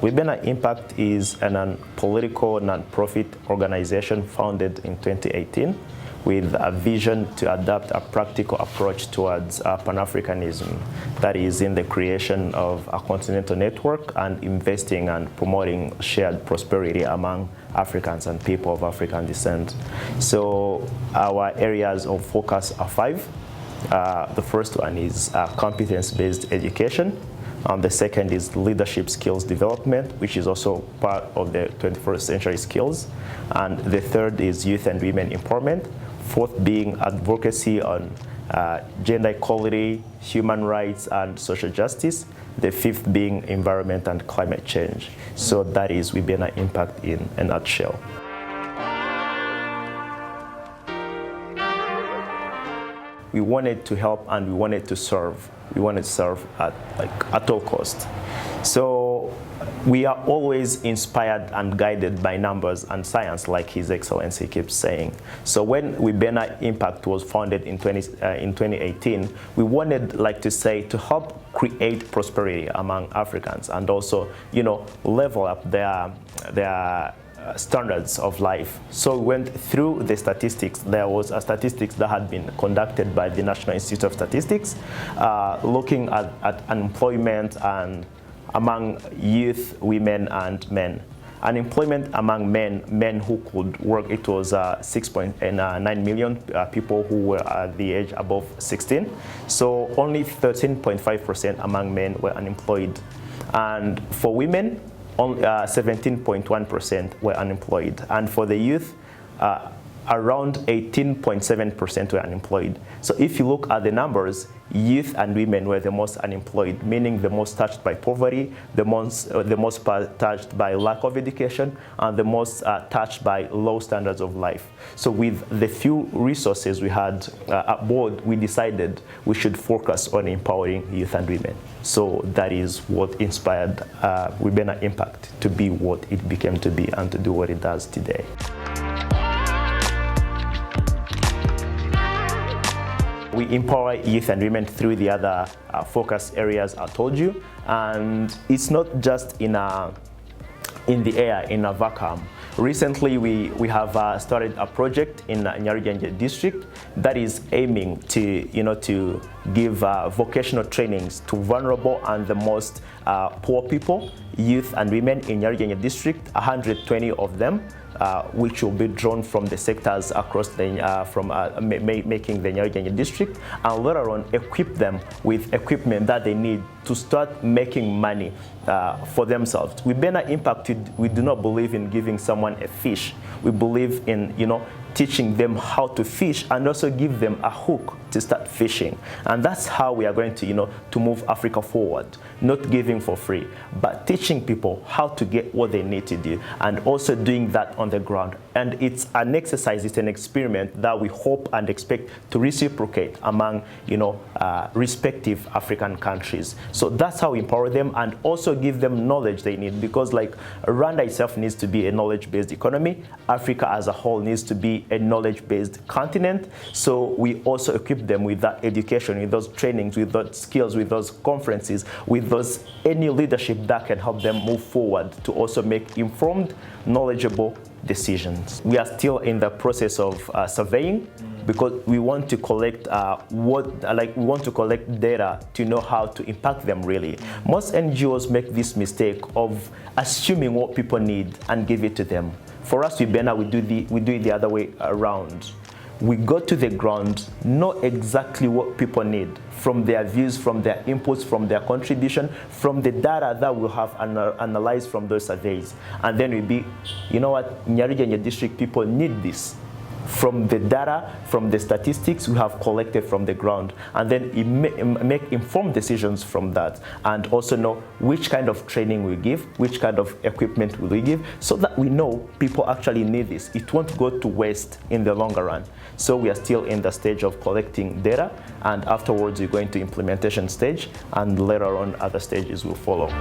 WIBENA Impact is a non-political, non-profit organization founded in 2018 with a vision to adopt a practical approach towards Pan-Africanism, that is in the creation of a continental network and investing and promoting shared prosperity among Africans and people of African descent. So our areas of focus are 5. The first one is competence-based education. The second is leadership skills development, which is also part of the 21st century skills. And the third is youth and women empowerment. Fourth being advocacy on gender equality, human rights, and social justice. The fifth being environment and climate change. So that is WIBENA Impact in a nutshell. We wanted to help and we wanted to serve. We wanted to serve at all cost. So we are always inspired and guided by numbers and science, like His Excellency keeps saying. So when WIBENA Impact was founded in 2018, we wanted, to help create prosperity among Africans and also, level up their standards of life. So we went through the statistics. There was a statistics that had been conducted by the National Institute of Statistics, looking at unemployment and among youth, women, and men. Unemployment among men who could work, it was 6.9 million people who were at the age above 16. So only 13.5% among men were unemployed. And for women, 17.1% were unemployed. And for the youth, around 18.7% were unemployed. So if you look at the numbers, youth and women were the most unemployed, meaning the most touched by poverty, the most touched by lack of education, and the most touched by low standards of life. So with the few resources we had at board, we decided we should focus on empowering youth and women. So that is what inspired WIBENA Impact to be what it became to be and to do what it does today. We empower youth and women through the other focus areas I told you, and it's not just in the air, in a vacuum. Recently, we have started a project in IGIHE district that is aiming to give vocational trainings to vulnerable and the most poor people, youth and women in IGIHE district, 120 of them. Which will be drawn from the sectors across the, making the IGIHE district, and later on equip them with equipment that they need to start making money for themselves. WIBENA Impact, we do not believe in giving someone a fish. We believe in, teaching them how to fish and also give them a hook to start fishing. And that's how we are going to, to move Africa forward. Not giving for free, but teaching people how to get what they need to do and also doing that on the ground. And it's an exercise, it's an experiment that we hope and expect to reciprocate among, respective African countries. So that's how we empower them and also give them knowledge they need, because Rwanda itself needs to be a knowledge-based economy. Africa as a whole needs to be a knowledge-based continent. So we also equip them with that education, with those trainings, with those skills, with those conferences, with those any leadership that can help them move forward to also make informed, knowledgeable decisions. We are still in the process of surveying, because we want to collect we want to collect data to know how to impact them really. Most NGOs make this mistake of assuming what people need and give it to them. For us, WIBENA, we do it the other way around. We go to the ground, know exactly what people need from their views, from their inputs, from their contribution, from the data that we'll have analyzed from those surveys. And then we'll be, you know what, IGIHE district people need this. From the data, from the statistics we have collected from the ground, and then make informed decisions from that, and also know which kind of training we give, which kind of equipment will we give, so that we know people actually need this. It won't go to waste in the longer run. So we are still in the stage of collecting data, and afterwards we're going to implementation stage, and later on other stages will follow.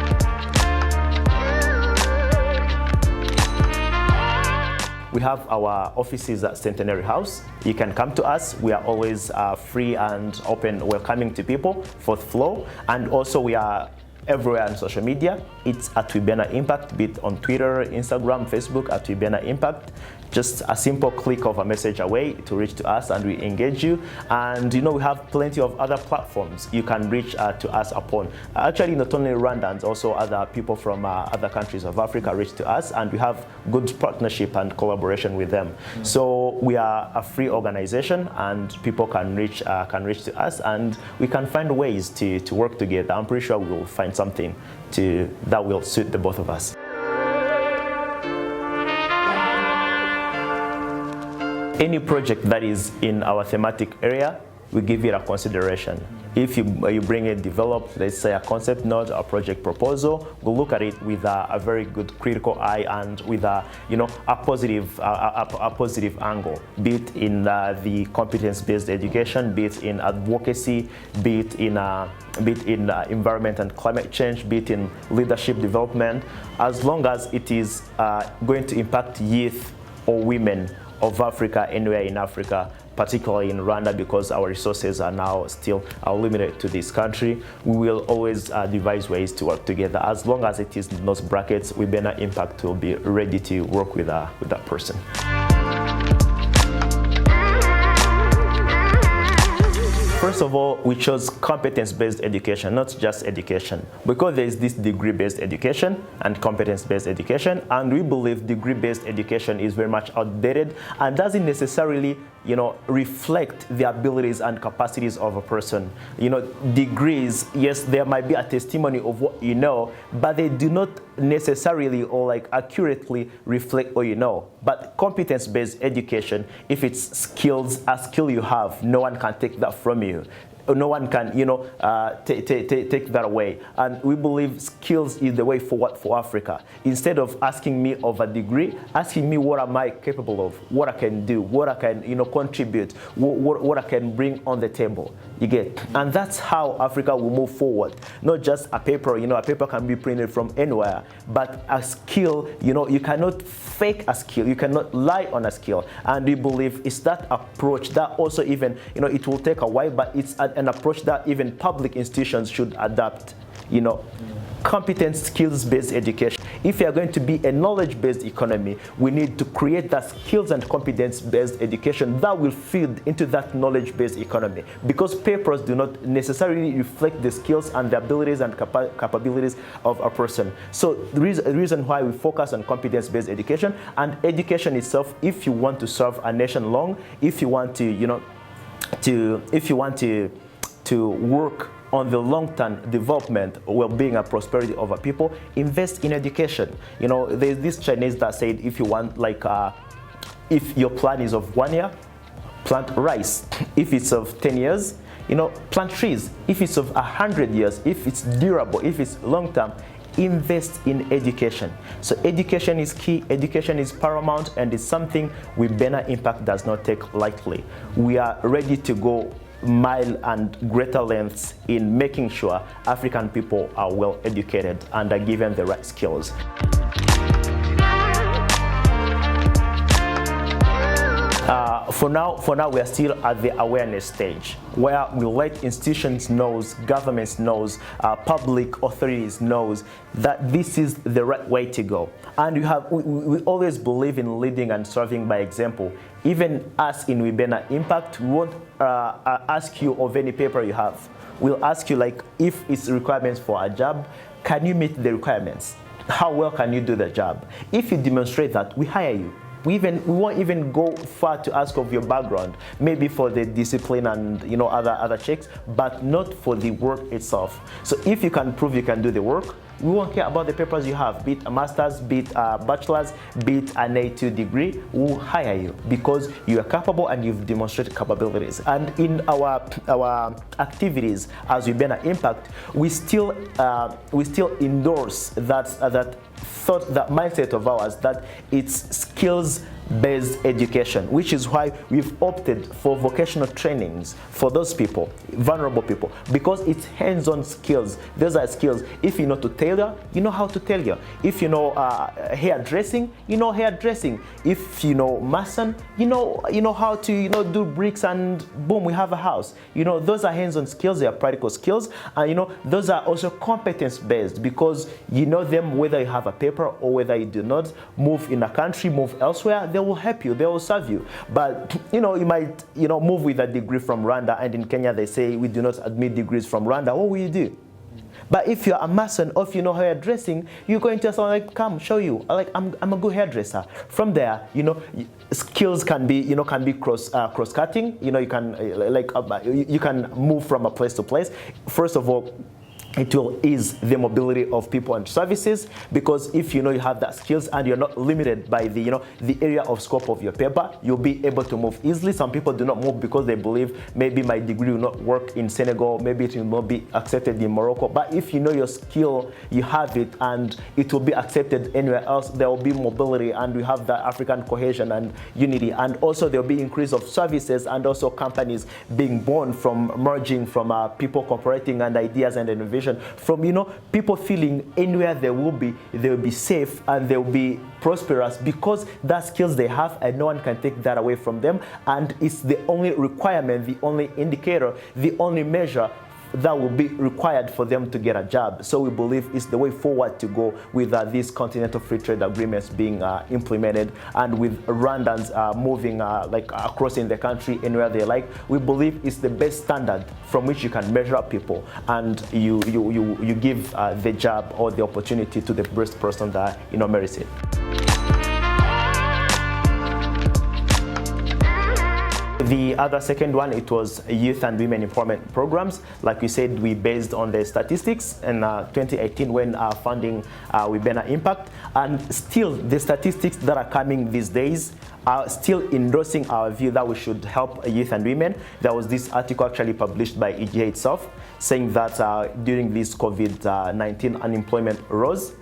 We have our offices at Centenary House. You can come to us. We are always free and open, welcoming to people, fourth floor. And also we are everywhere on social media. It's at WIBENA Impact, be it on Twitter, Instagram, Facebook, at WIBENA Impact. Just a simple click of a message away to reach to us, and we engage you. And we have plenty of other platforms you can reach to us upon. Actually, not only Rwandans, also other people from other countries of Africa reach to us, and we have good partnership and collaboration with them. So we are a free organization, and people can reach to us, and we can find ways to work together. I'm pretty sure we will find something that will suit the both of us. Any project that is in our thematic area, we give it a consideration. If you bring it developed, let's say a concept note, a project proposal, we'll look at it with a very good critical eye and with a positive angle, be it in the competence-based education, be it in advocacy, be it in environment and climate change, be it in leadership development, as long as it is going to impact youth or women of Africa, anywhere in Africa, particularly in Rwanda, because our resources are now still limited to this country. We will always devise ways to work together. As long as it is in those brackets, WIBENA Impact will be ready to work with that person. First of all, we chose competence-based education, not just education, because there is this degree-based education and competence-based education, and we believe degree-based education is very much outdated and doesn't necessarily reflect the abilities and capacities of a person. Degrees, yes, there might be a testimony of what you know, but they do not necessarily or accurately reflect what you know. But competence-based education, if it's a skill you have, no one can take that from you. No one can, take that away. And we believe skills is the way forward for Africa. Instead of asking me of a degree, asking me what am I capable of, what I can do, what I can, contribute, what I can bring on the table. You get? And that's how Africa will move forward. Not just a paper, a paper can be printed from anywhere, but a skill, you cannot fake a skill, you cannot lie on a skill. And we believe it's that approach that also even, it will take a while, but it's an approach that even public institutions should adapt. Competence skills-based education. If you are going to be a knowledge-based economy, we need to create that skills and competence-based education that will feed into that knowledge-based economy, because papers do not necessarily reflect the skills and the abilities and capabilities of a person. So the reason why we focus on competence-based education and education itself, if you want to serve a nation long, if you want to, to work on the long-term development, well-being and prosperity of our people, invest in education. There's this Chinese that said, if you want, if your plan is of 1 year, plant rice. If it's of 10 years, plant trees. If it's of 100 years, if it's durable, if it's long-term, invest in education. So education is key, education is paramount, and it's something WIBENA Impact does not take lightly. We are ready to go mile and greater lengths in making sure African people are well educated and are given the right skills. For now, we are still at the awareness stage, where we let institutions know, governments know, public authorities know that this is the right way to go. And we always believe in leading and serving by example. Even us in WIBENA Impact, we won't ask you of any paper you have. We'll ask you, if it's requirements for a job, can you meet the requirements? How well can you do the job? If you demonstrate that, we hire you. We won't even go far to ask of your background, maybe for the discipline and other checks, but not for the work itself. So if you can prove you can do the work, we won't care about the papers you have, be it a master's, be it a bachelor's, be it an A2 degree. We'll hire you because you are capable and you've demonstrated capabilities. And in our activities as WIBENA Impact, we still endorse that thought, that mindset of ours, that it's skills-based education, which is why we've opted for vocational trainings for those people, vulnerable people, because it's hands-on skills. Those are skills. If you know to tailor, you know how to tailor. If you know hairdressing, you know hairdressing. If you know mason, you know how to do bricks, and boom, we have a house. Those are hands-on skills. They are practical skills, and those are also competence-based, because you know them whether you have a paper or whether you do not. Move in a country, move elsewhere, they will help you, they will serve you. But you might move with a degree from Rwanda, and in Kenya they say we do not admit degrees from Rwanda. What will you do? But if you're a mason, or if you know hairdressing, you're going to someone like, come, show you. Like, I'm a good hairdresser. From there, skills can be, cross-cutting. You can, you can move from a place to place. First of all, it will ease the mobility of people and services, because if you have that skills and you're not limited by the area of scope of your paper, you'll be able to move easily. Some people do not move because they believe maybe my degree will not work in Senegal, maybe it will not be accepted in Morocco. But if you know your skill, you have it, and it will be accepted anywhere else, there will be mobility, and we have the African cohesion and unity, and also there will be increase of services, and also companies being born from merging, from people cooperating, and ideas and innovation, from people feeling anywhere they will be safe, and they will be prosperous, because that skills they have, and no one can take that away from them, and it's the only requirement, the only indicator, the only measure that will be required for them to get a job. So we believe it's the way forward to go with these continental free trade agreements being implemented, and with Rwandans moving across in the country anywhere they like. We believe it's the best standard from which you can measure up people, and you give the job or the opportunity to the best person that merits it. The other second one, it was youth and women empowerment programs. Like we said, we based on the statistics in 2018 when funding WIBENA Impact, and still the statistics that are coming these days are still endorsing our view that we should help youth and women. There was this article actually published by IGIHE itself saying that during this COVID-19 unemployment rose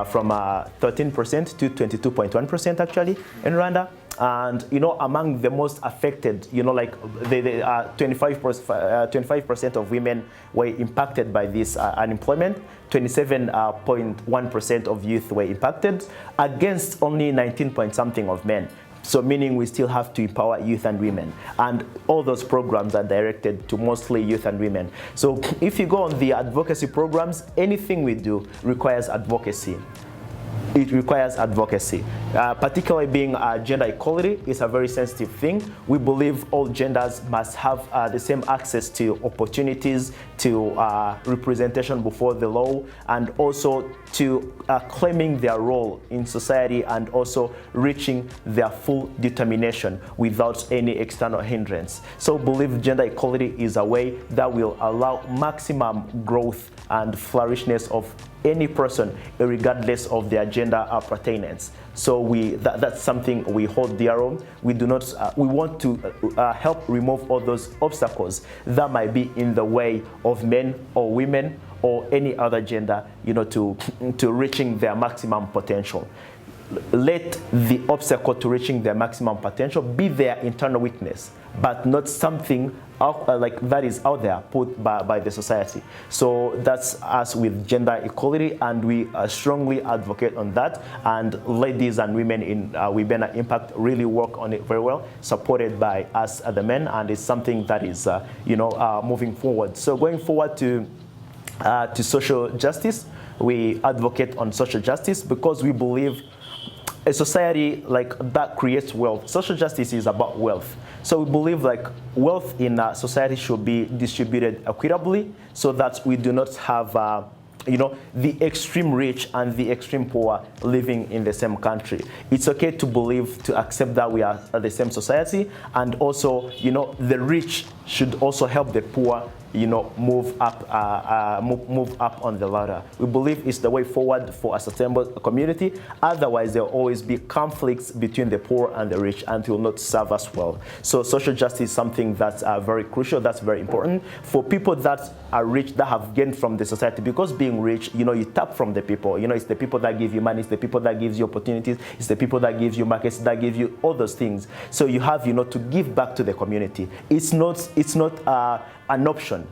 from 13% to 22.1% actually in Rwanda. And among the most affected, like the 25% of women were impacted by this unemployment. 27.1% of youth were impacted, against only 19 point something of men. So meaning we still have to empower youth and women, and all those programs are directed to mostly youth and women. So if you go on the advocacy programs, anything we do requires advocacy. It requires advocacy, particularly being gender equality is a very sensitive thing. We believe all genders must have the same access to opportunities, to representation before the law, and also to claiming their role in society, and also reaching their full determination without any external hindrance. So believe gender equality is a way that will allow maximum growth and flourishness of any person, regardless of their gender appertainance. So that's something we hold dear on. We do not. We want to help remove all those obstacles that might be in the way of men or women or any other gender, to reaching their maximum potential. Let the obstacle to reaching their maximum potential be their internal weakness, but not something that is out there put by the society. So that's us with gender equality, and we strongly advocate on that. And ladies and women in WIBENA Impact really work on it very well, supported by us the men, and it's something that is moving forward. So going forward to social justice, we advocate on social justice because we believe a society that creates wealth. Social justice is about wealth. So we believe wealth in a society should be distributed equitably, so that we do not have the extreme rich and the extreme poor living in the same country. It's okay to accept that we are the same society, and also the rich should also help the poor move up on the ladder. We believe it's the way forward for a sustainable community. Otherwise, there will always be conflicts between the poor and the rich, and it will not serve us well. So social justice is something that's very crucial, that's very important for people that are rich, that have gained from the society, because being rich, you tap from the people. It's the people that give you money, it's the people that gives you opportunities, it's the people that gives you markets, that give you all those things. So you have, to give back to the community. It's not an option.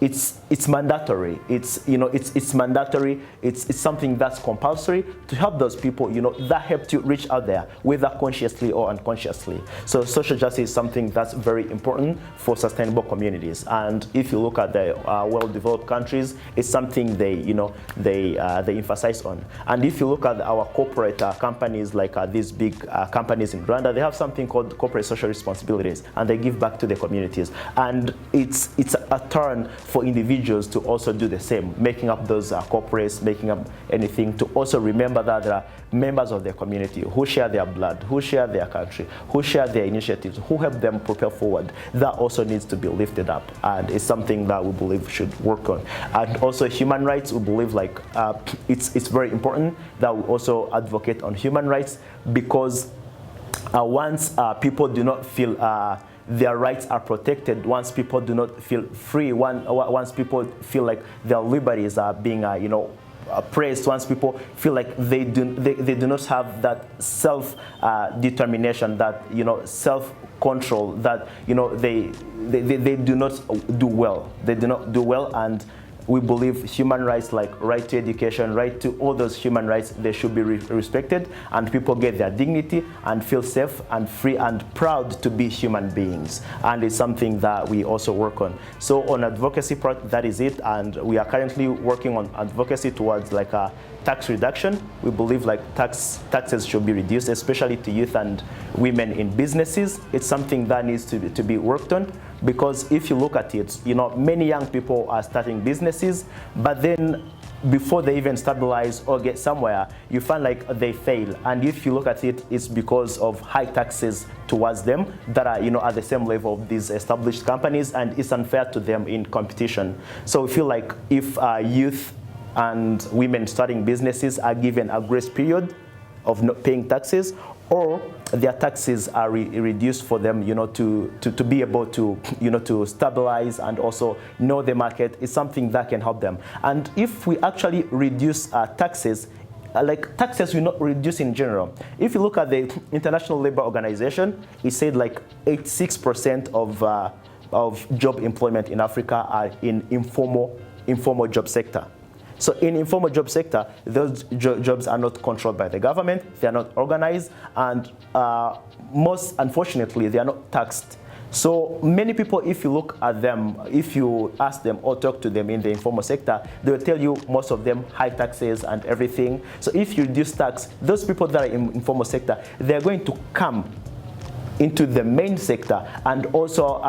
It's mandatory. It's mandatory. It's something that's compulsory to help those people, that helped you reach out there, whether consciously or unconsciously. So social justice is something that's very important for sustainable communities. And if you look at the well-developed countries, it's something they emphasize on. And if you look at our corporate companies, like these big companies in Rwanda, they have something called corporate social responsibilities, and they give back to the communities. And it's a turn for individuals to also do the same, making up those corporates, making up anything, to also remember that there are members of their community who share their blood, who share their country, who share their initiatives, who help them propel forward. That also needs to be lifted up, and it's something that we believe should work on. And also human rights, we believe it's very important that we also advocate on human rights, because once people do not feel their rights are protected, once people do not feel free, once people feel like their liberties are being praised, once people feel like they do not have that self determination, that self-control, that they do not do well. They do not do well, and we believe human rights, like right to education, right to all those human rights, they should be respected, and people get their dignity and feel safe and free and proud to be human beings. And it's something that we also work on. So on advocacy part, that is it. And we are currently working on advocacy towards like a tax reduction. We believe like taxes should be reduced, especially to youth and women in businesses. It's something that needs to be worked on, because if you look at it, many young people are starting businesses, but then before they even stabilize or get somewhere, you find like they fail. And if you look at it, it's because of high taxes towards them that are at the same level of these established companies, and it's unfair to them in competition. So we feel like if youth and women starting businesses are given a grace period of not paying taxes, or their taxes are reduced for them, to be able to, to stabilize and also know the market, is something that can help them. And if we actually reduce taxes, like taxes will not reduce in general. If you look at the International Labour Organization, it said like 86% of job employment in Africa are in informal job sector. So in informal job sector, those jobs are not controlled by the government, they are not organized, and most unfortunately, they are not taxed. So many people, if you look at them, if you ask them or talk to them in the informal sector, they will tell you most of them high taxes and everything. So if you reduce tax, those people that are in informal sector, they're going to come into the main sector and also,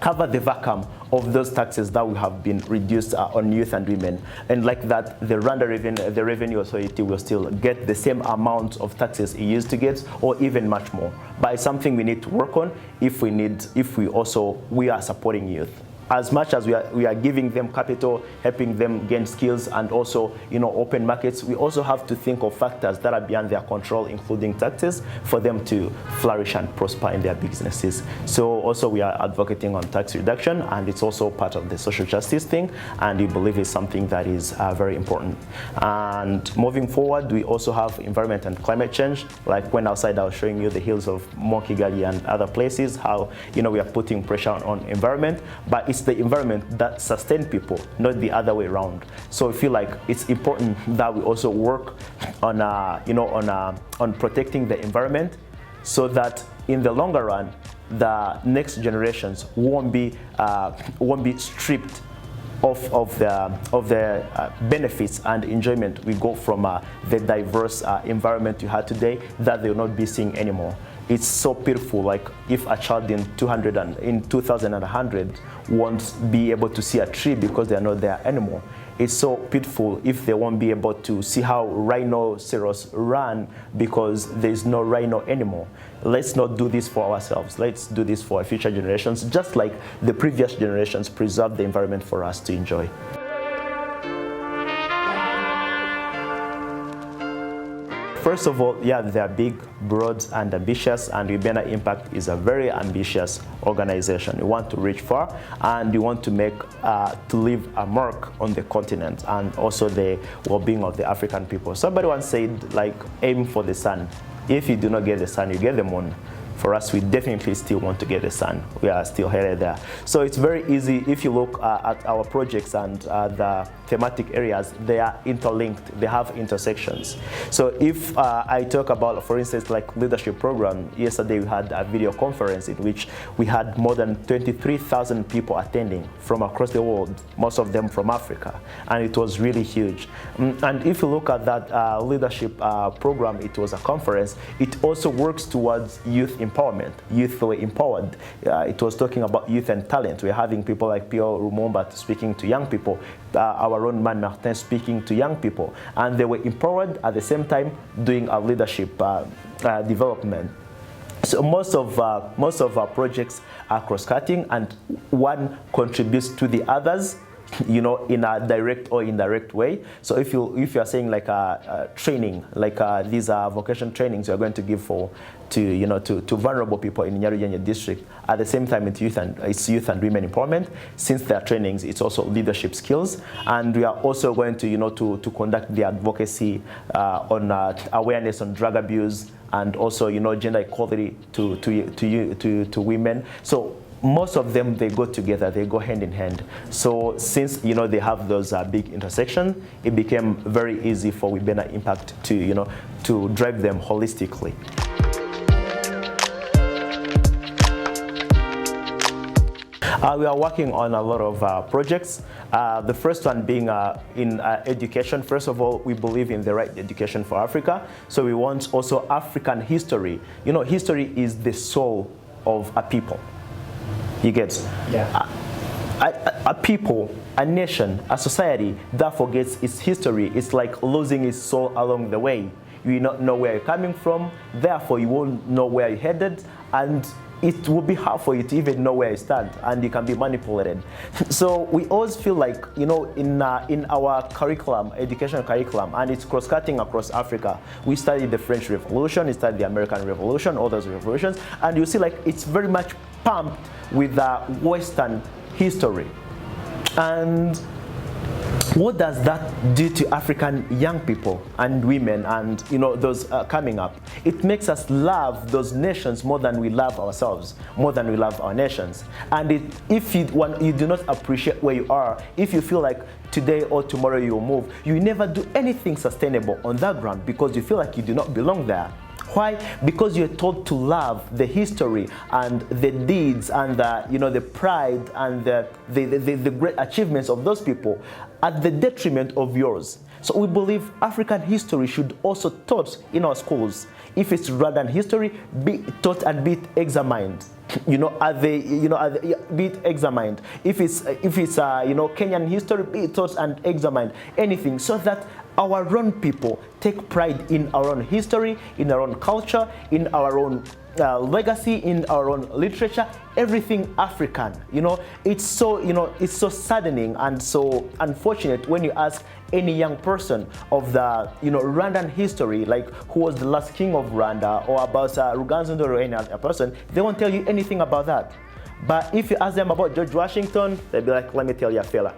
cover the vacuum of those taxes that will have been reduced on youth and women. And like that, the Rwanda the Revenue Authority will still get the same amount of taxes it used to get, or even much more. But it's something we need to work on if we are supporting youth. As much as we are giving them capital, helping them gain skills, and also open markets, we also have to think of factors that are beyond their control, including taxes, for them to flourish and prosper in their businesses. So also we are advocating on tax reduction, and it's also part of the social justice thing, and we believe it's something that is very important. And moving forward, we also have environment and climate change. Like when outside, I was showing you the hills of Kigali and other places, how we are putting pressure on environment, but it's the environment that sustains people, not the other way around. So I feel like it's important that we also work on on protecting the environment, so that in the longer run, the next generations won't be stripped of the benefits and enjoyment we got from the diverse environment you had today, that they will not be seeing anymore. it's so beautiful. Like if a child in 2100 won't be able to see a tree because they are not there anymore. It's so beautiful if they won't be able to see how rhinoceros run because there's no rhino anymore. Let's not do this for ourselves. Let's do this for future generations, just like the previous generations preserved the environment for us to enjoy. First of all, yeah, they are big, broad, and ambitious, and WIBENA Impact is a very ambitious organization. We want to reach far, and we want to make, to leave a mark on the continent and also the well-being of the African people. Somebody once said, like, aim for the sun. If you do not get the sun, you get the moon. For us, we definitely still want to get the sun. We are still headed there. So it's very easy if you look at our projects and the thematic areas, they are interlinked, they have intersections. So if I talk about, for instance, like leadership program, yesterday we had a video conference in which we had more than 23,000 people attending from across the world, most of them from Africa, and it was really huge. And if you look at that leadership program, it was a conference, it also works towards youth empowerment. Youth were empowered. It was talking about youth and talent. We're having people like Pio Rumomba speaking to young people, our own man Martin speaking to young people, and they were empowered at the same time doing our leadership development. So most of our projects are cross-cutting, and one contributes to the others, you know, in a direct or indirect way. So if you are saying like a training, like these are vocation trainings you are going to give to vulnerable people in Nyarugenge district, at the same time it's youth and women empowerment. Since their trainings, it's also leadership skills, and we are also going to to conduct the advocacy on awareness on drug abuse and also gender equality to women. So most of them, they go together, they go hand in hand. So since they have those big intersections, it became very easy for WIBENA Impact to drive them holistically. We are working on a lot of projects. The first one being in education. First of all, we believe in the right education for Africa. So we want also African history. History is the soul of a people. You get? Yeah. A people, a nation, a society that forgets its history, it's like losing its soul along the way. You will not know where you're coming from, therefore you won't know where you're headed, and it will be hard for you to even know where you stand, and you can be manipulated. So we always feel like, in our curriculum, educational curriculum, and it's cross-cutting across Africa. We studied the French Revolution, we studied the American Revolution, all those revolutions, and you see like it's very much pumped with Western history. And what does that do to African young people and women and those coming up? It makes us love those nations more than we love ourselves, more than we love our nations. And if you do not appreciate where you are, if you feel like today or tomorrow you will move, you never do anything sustainable on that ground because you feel like you do not belong there. Why? Because you're taught to love the history and the deeds and the pride and the great achievements of those people at the detriment of yours. So we believe African history should also taught in our schools. If it's Rwandan history, be taught and be examined. Be it examined. If it's Kenyan history, be taught and examined. Anything so that our own people take pride in our own history, in our own culture, in our own legacy, in our own literature, everything African. It's so saddening and so unfortunate when you ask any young person of the Rwandan history, like who was the last king of Rwanda, or about Ruganzundo or any other person, they won't tell you anything about that. But if you ask them about George Washington, they'll be like, let me tell you, fella,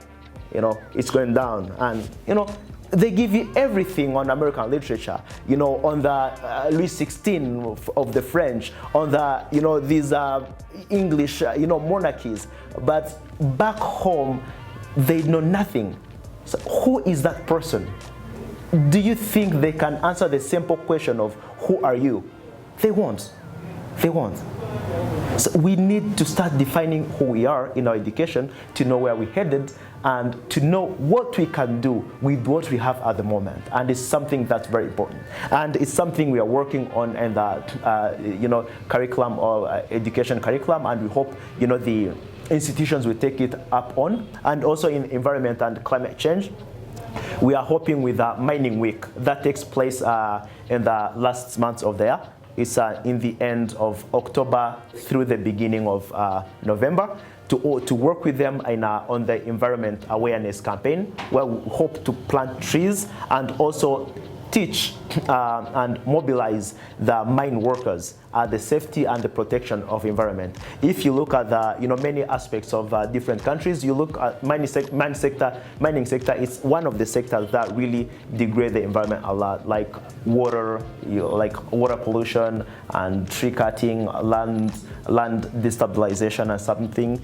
it's going down. And they give you everything on American literature, on the Louis XVI of the French, on the these English monarchies, but back home they know nothing. So who is that person? Do you think they can answer the simple question of who are you? They won't. They won't. So we need to start defining who we are in our education, to know where we're headed, and to know what we can do with what we have at the moment. And it's something that's very important. And it's something we are working on in the curriculum or education curriculum, and we hope the institutions will take it up on. And also in environment and climate change, we are hoping with a mining week that takes place in the last months of the year. It's in the end of October through the beginning of November, to work with them on the environment awareness campaign, where we hope to plant trees and also teach and mobilize the mine workers the safety and the protection of environment. If you look at the many aspects of different countries, you look at mining sector is one of the sectors that really degrade the environment a lot, like water, like water pollution and tree cutting, land destabilization and something.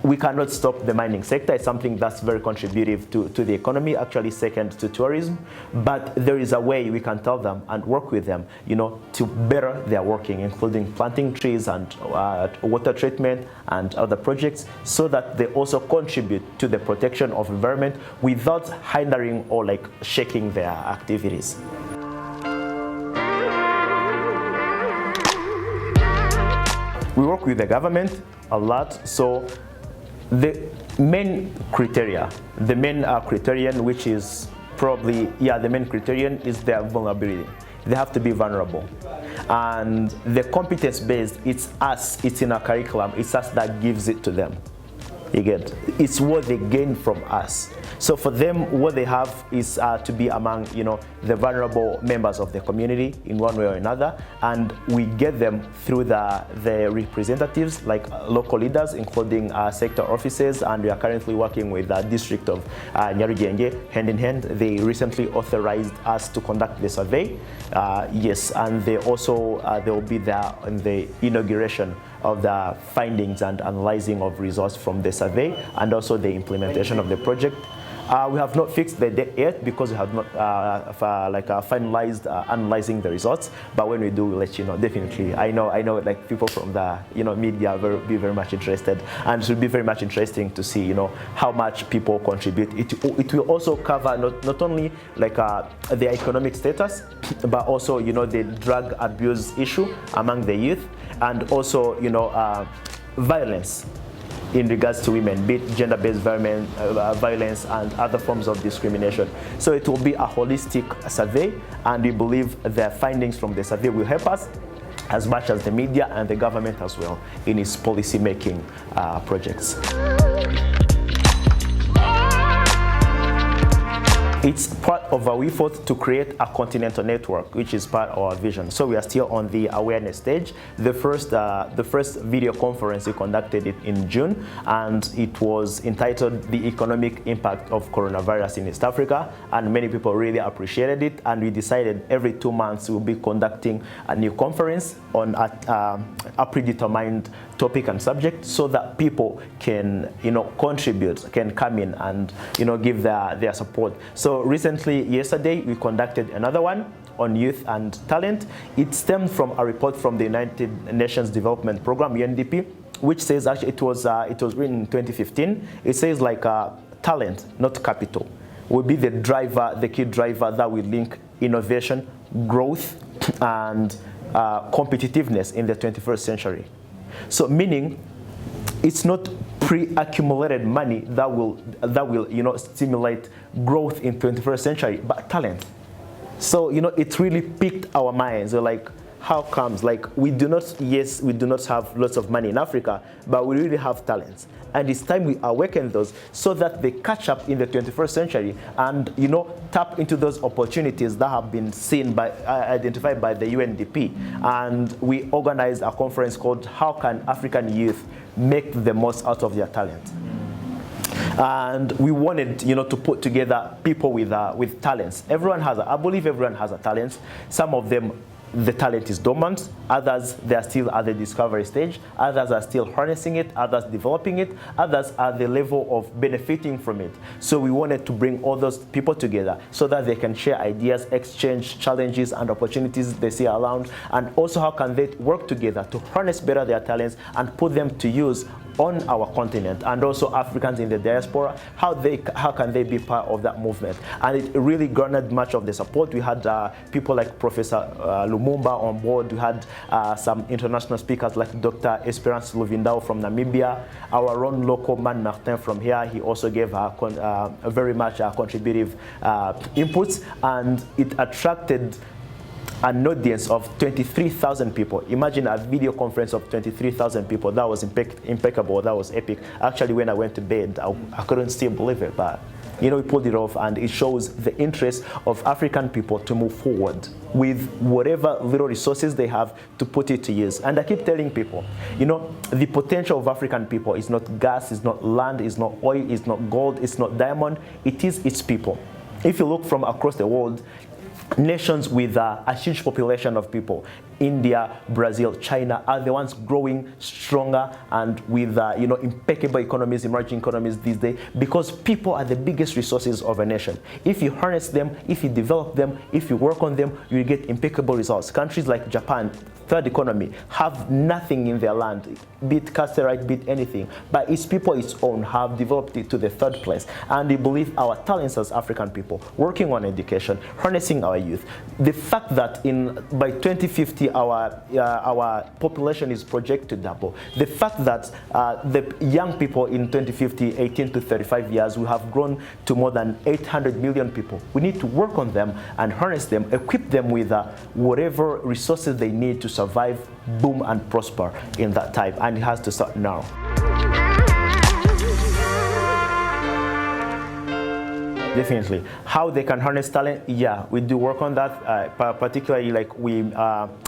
We cannot stop the mining sector. It's something that's very contributive to the economy, actually second to tourism. But there is a way we can tell them and work with them, to better their working, including planting trees and water treatment and other projects, so that they also contribute to the protection of environment without hindering or shaking their activities. We work with the government a lot, so the main criterion, which is probably, the main criterion is their vulnerability. They have to be vulnerable. And the competence-based, it's us, it's in our curriculum, it's us that gives it to them. You get? It's what they gain from us. So for them, what they have is to be among, the vulnerable members of the community in one way or another, and we get them through the representatives, like local leaders, including sector offices, and we are currently working with the district of Nyarugenge, hand in hand. They recently authorized us to conduct the survey. Yes, and they also they will be there in the inauguration of the findings and analyzing of results from the survey, and also the implementation of the project. We have not fixed the date yet because we have not finalized analyzing the results. But when we do, we'll let you know. Definitely, I know, people from the media will be very much interested, and it will be very much interesting to see how much people contribute. It will also cover not only the economic status, but also the drug abuse issue among the youth, and also violence in regards to women, be it gender-based violence and other forms of discrimination. So it will be a holistic survey, and we believe the findings from the survey will help us as much as the media and the government as well in its policy-making projects. It's part of our effort to create a continental network, which is part of our vision. So we are still on the awareness stage. The first video conference, we conducted it in June, and it was entitled "The Economic Impact of Coronavirus in East Africa," and many people really appreciated it. And we decided every 2 months we'll be conducting a new conference on a predetermined topic and subject, so that people can contribute, can come in and give their support. So recently, yesterday, we conducted another one on youth and talent. It stemmed from a report from the United Nations Development Program, UNDP, which says, actually it was written in 2015. It says talent, not capital, will be the key driver that will link innovation, growth, and competitiveness in the 21st century. So meaning, it's not pre-accumulated money that will stimulate growth in 21st century, but talent. So it really piqued our minds. We're how comes we do not have lots of money in Africa, but we really have talents, and it's time we awaken those so that they catch up in the 21st century and tap into those opportunities that have been identified by the UNDP. And we organized a conference called "How Can African Youth Make the Most Out of Their Talent?" And we wanted to put together people with talents. I believe everyone has a talent. Some of them the talent is dormant, others they are still at the discovery stage, others are still harnessing it, others developing it, others are at the level of benefiting from it. So we wanted to bring all those people together so that they can share ideas, exchange challenges and opportunities they see around, and also how can they work together to harness better their talents and put them to use on our continent, and also Africans in the diaspora, how can they be part of that movement. And it really garnered much of the support. We had people like Professor Lumumba on board. We had some international speakers like Dr. Esperance Luvindao from Namibia, our own local man Martin from here. He also gave a very much contributive inputs, and it attracted an audience of 23,000 people. Imagine a video conference of 23,000 people. That was impeccable. That was epic. Actually, when I went to bed, I couldn't still believe it, but we pulled it off, and it shows the interest of African people to move forward with whatever little resources they have to put it to use. And I keep telling people, the potential of African people is not gas, it's not land, it's not oil, it's not gold, it's not diamond, it is its people. If you look from across the world, nations with a huge population of people, India, Brazil, China, are the ones growing stronger and with impeccable economies, emerging economies these days, because people are the biggest resources of a nation. If you harness them, if you develop them, if you work on them, you get impeccable results. Countries like Japan, third economy, have nothing in their land, be it casterite, be it anything, but its people, its own, have developed it to the third place. And we believe our talents as African people, working on education, harnessing our youth, the fact that by 2050 our population is projected to double, the fact that the young people in 2050, 18 to 35 years, will have grown to more than 800 million people. We need to work on them and harness them, equip them with whatever resources they need to survive, boom, and prosper in that time, and it has to start now. Definitely. How they can harness talent? Yeah, we do work on that. Particularly, like we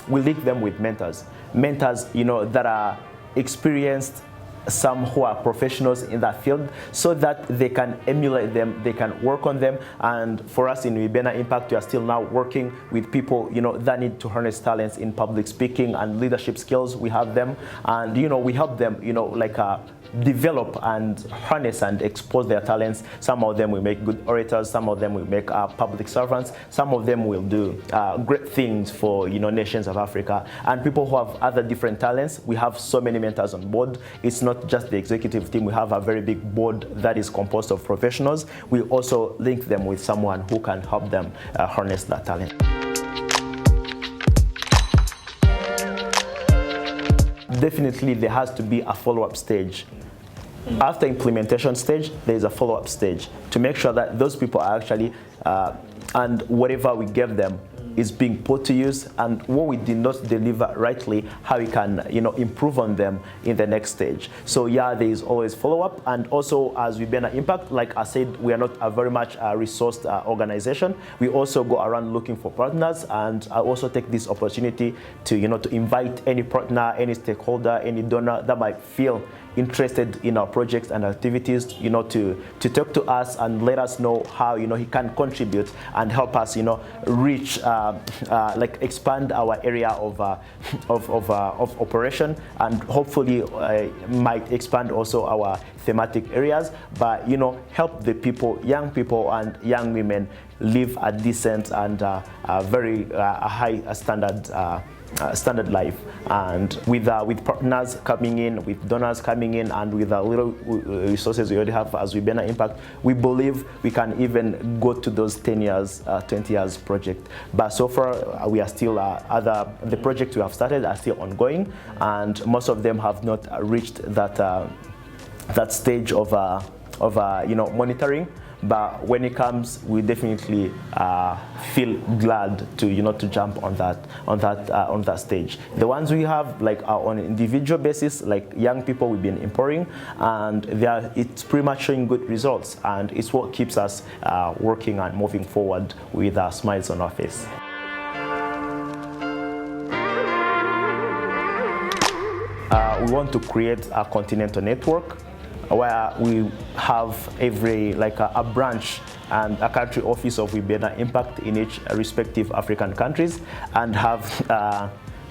link them with mentors that are experienced, some who are professionals in that field, so that they can emulate them, they can work on them. And for us in WIBENA Impact, we are still now working with people that need to harness talents in public speaking and leadership skills. We have them, and we help them develop and harness and expose their talents. Some of them will make good orators, some of them will make public servants, some of them will do great things for nations of Africa. And people who have other different talents, we have so many mentors on board. It's not just the executive team. We have a very big board that is composed of professionals. We also link them with someone who can help them harness that talent. Definitely there has to be a follow-up stage. After implementation stage, there is a follow-up stage to make sure that those people are actually, and whatever we gave them is being put to use, and what we did not deliver rightly, how we can improve on them in the next stage. So yeah, there is always follow-up. And also, as WIBENA Impact, like I said, we are not a very much resourced organization. We also go around looking for partners, and I also take this opportunity to to invite any partner, any stakeholder, any donor that might feel interested in our projects and activities, to talk to us and let us know how he can contribute and help us reach expand our area of operation, and hopefully might expand also our thematic areas, but help the people, young people and young women, live a decent and very high standard life. And with partners coming in, with donors coming in, and with the little resources we already have as WIBENA Impact, we believe we can even go to those 10 years, 20 years project. But so far, we are still the projects we have started are still ongoing, and most of them have not reached that stage of monitoring. But when it comes, we definitely feel glad to jump on that stage. The ones we have are on an individual basis, like young people we've been empowering, and it's pretty much showing good results, and it's what keeps us working and moving forward with smiles on our face. We want to create a continental network where we have a branch and a country office of WIBENA Impact in each respective African countries, and have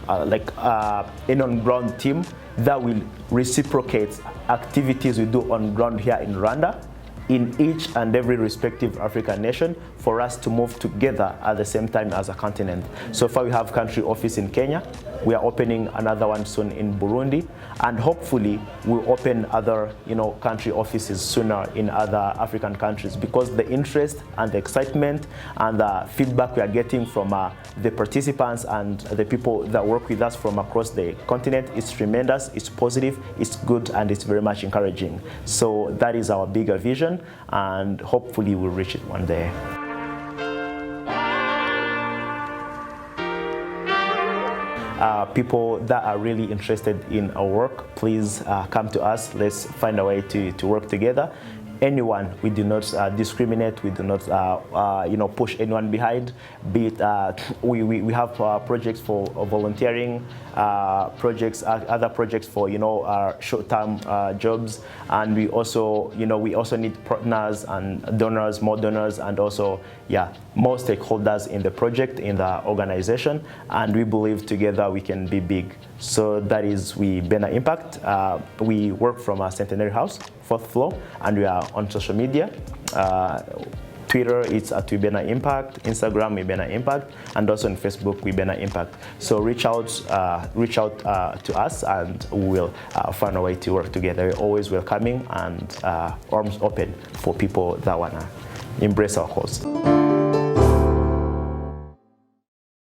an on-ground team that will reciprocate activities we do on ground here in Rwanda in each and every respective African nation for us to move together at the same time as a continent. So far we have country office in Kenya. We are opening another one soon in Burundi, and hopefully we'll open other country offices sooner in other African countries, because the interest and the excitement and the feedback we are getting from the participants and the people that work with us from across the continent is tremendous, it's positive, it's good, and it's very much encouraging. So that is our bigger vision, and hopefully we'll reach it one day. People that are really interested in our work, please come to us. Let's find a way to work together. Anyone, we do not discriminate, we do not push anyone behind. Be it, we have projects for volunteering, other projects for our short-term jobs, and we also need partners and donors, more donors, and also more stakeholders in the project, in the organization, and we believe together we can be big. So that is WIBENA Impact. We work from a Centenary House, 4th floor, and we are on social media. Twitter, it's at WIBENA Impact, Instagram, WIBENA Impact, and also on Facebook, WIBENA Impact. So reach out to us, and we'll find a way to work together. We're always welcoming and arms open for people that wanna embrace our cause.